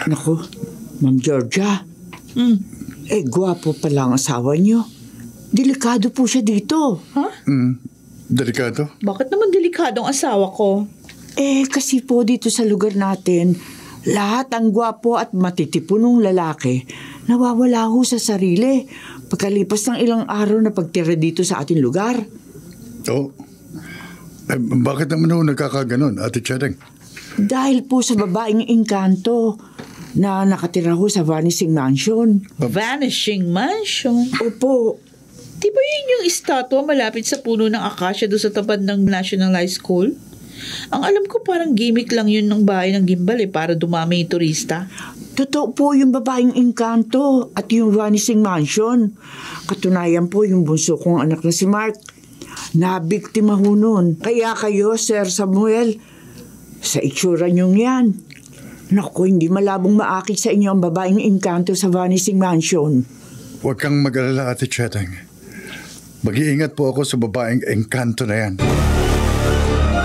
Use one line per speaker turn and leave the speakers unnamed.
Naku, Ma'am Georgia. Gwapo pala ang asawa niyo. Delikado po siya dito.
Delikado?
Bakit naman delikado ang asawa ko?
Kasi po dito sa lugar natin, lahat ang gwapo at matitipunong lalaki nawawala ho sa sarili pagkalipas ng ilang araw na pagtira dito sa ating lugar.
Oh. Bakit naman ho nagkakaganon, Ate Chedeng?
Dahil po sa babaeng engkanto na nakatira ho sa Vanishing Mansion.
Vanishing Mansion?
Opo.
Di ba yun yung estatwa malapit sa puno ng akasya doon sa tapat ng National High School? Ang alam ko parang gimmick lang yun ng bahay ng gimbal para dumami yung turista.
Totoo po yung babaeng engkanto at yung Vanishing Mansion. Katunayan po yung bunso kong anak na si Mark. Nabiktima ho nun. Kaya kayo, Sir Samuel, sa itsura niyong yan. Naku, hindi malabong maakit sa inyo ang babaeng engkanto sa Vanishing Mansion.
Huwag kang mag-alala, Ate Chedeng. Mag-iingat po ako sa babaeng engkanto na yan.